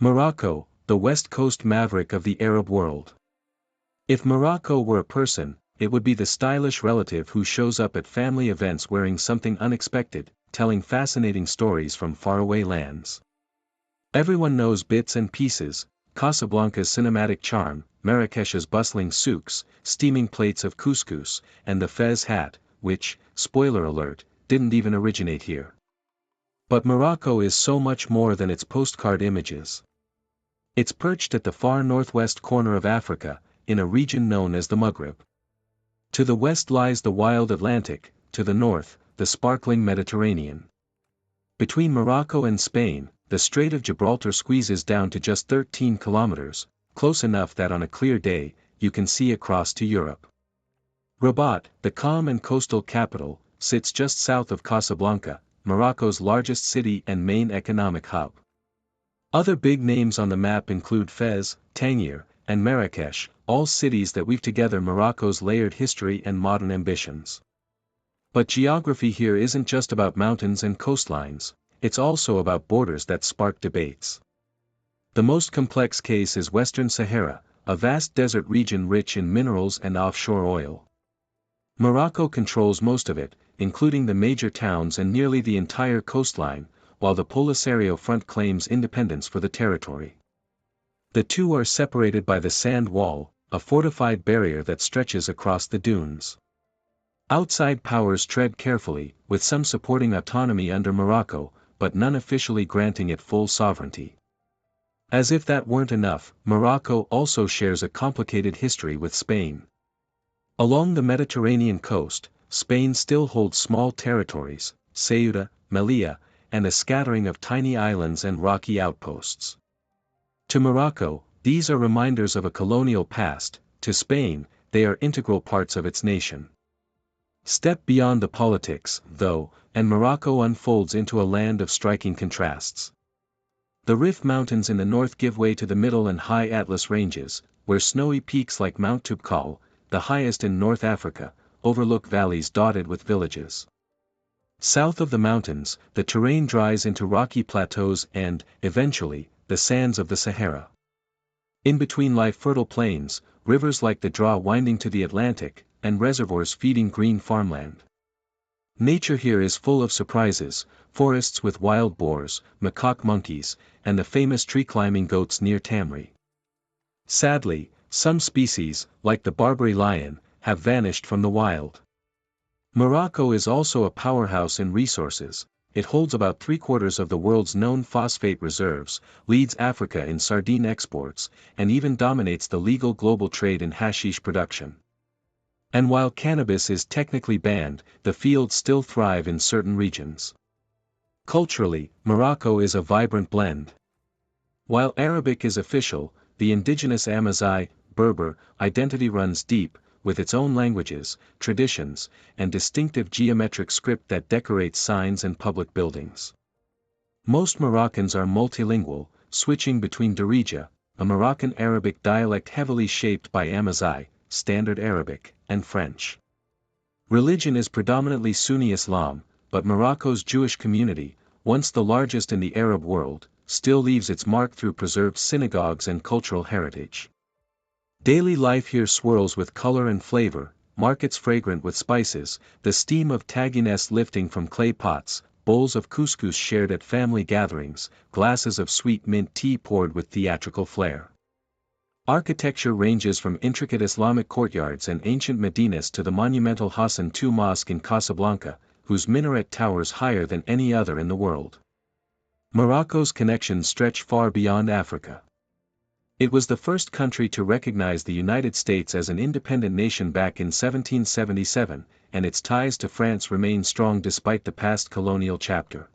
Morocco, the West Coast maverick of the Arab world. If Morocco were a person, it would be the stylish relative who shows up at family events wearing something unexpected, telling fascinating stories from faraway lands. Everyone knows bits and pieces: Casablanca's cinematic charm, Marrakesh's bustling souks, steaming plates of couscous, and the fez hat, which, spoiler alert, didn't even originate here. But Morocco is so much more than its postcard images. It's perched at the far northwest corner of Africa, in a region known as the Maghreb. To the west lies the wild Atlantic, to the north, the sparkling Mediterranean. Between Morocco and Spain, the Strait of Gibraltar squeezes down to just 13 kilometers, close enough that on a clear day, you can see across to Europe. Rabat, the calm and coastal capital, sits just south of Casablanca, Morocco's largest city and main economic hub. Other big names on the map include Fez, Tangier, and Marrakesh, all cities that weave together Morocco's layered history and modern ambitions. But geography here isn't just about mountains and coastlines, it's also about borders that spark debates. The most complex case is Western Sahara, a vast desert region rich in minerals and offshore oil. Morocco controls most of it, including the major towns and nearly the entire coastline, while the Polisario Front claims independence for the territory. The two are separated by the sand wall, a fortified barrier that stretches across the dunes. Outside powers tread carefully, with some supporting autonomy under Morocco, but none officially granting it full sovereignty. As if that weren't enough, Morocco also shares a complicated history with Spain. Along the Mediterranean coast, Spain still holds small territories, Ceuta, Melilla, and a scattering of tiny islands and rocky outposts. To Morocco, these are reminders of a colonial past; to Spain, they are integral parts of its nation. Step beyond the politics, though, and Morocco unfolds into a land of striking contrasts. The Rif Mountains in the north give way to the Middle and High Atlas Ranges, where snowy peaks like Mount Toubkal, the highest in North Africa, overlook valleys dotted with villages. South of the mountains, the terrain dries into rocky plateaus and, eventually, the sands of the Sahara. In between lie fertile plains, rivers like the Draa winding to the Atlantic, and reservoirs feeding green farmland. Nature here is full of surprises: forests with wild boars, macaque monkeys, and the famous tree-climbing goats near Tamri. Sadly, some species, like the Barbary lion, have vanished from the wild. Morocco is also a powerhouse in resources. It holds about 3/4 of the world's known phosphate reserves, leads Africa in sardine exports, and even dominates the legal global trade in hashish production. And while cannabis is technically banned, the fields still thrive in certain regions. Culturally, Morocco is a vibrant blend. While Arabic is official, the indigenous Amazigh, Berber, identity runs deep, with its own languages, traditions, and distinctive geometric script that decorates signs and public buildings. Most Moroccans are multilingual, switching between Darija, a Moroccan Arabic dialect heavily shaped by Amazigh, Standard Arabic, and French. Religion is predominantly Sunni Islam, but Morocco's Jewish community, once the largest in the Arab world, still leaves its mark through preserved synagogues and cultural heritage. Daily life here swirls with color and flavor, markets fragrant with spices, the steam of tagines lifting from clay pots, bowls of couscous shared at family gatherings, glasses of sweet mint tea poured with theatrical flair. Architecture ranges from intricate Islamic courtyards and ancient medinas to the monumental Hassan II Mosque in Casablanca, whose minaret towers higher than any other in the world. Morocco's connections stretch far beyond Africa. It was the first country to recognize the United States as an independent nation back in 1777, and its ties to France remain strong despite the past colonial chapter.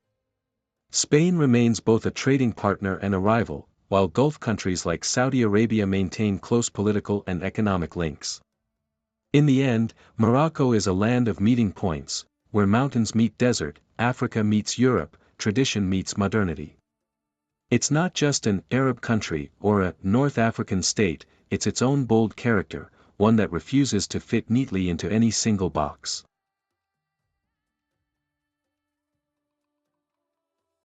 Spain remains both a trading partner and a rival, while Gulf countries like Saudi Arabia maintain close political and economic links. In the end, Morocco is a land of meeting points, where mountains meet desert, Africa meets Europe, tradition meets modernity. It's not just an Arab country or a North African state, it's its own bold character, one that refuses to fit neatly into any single box.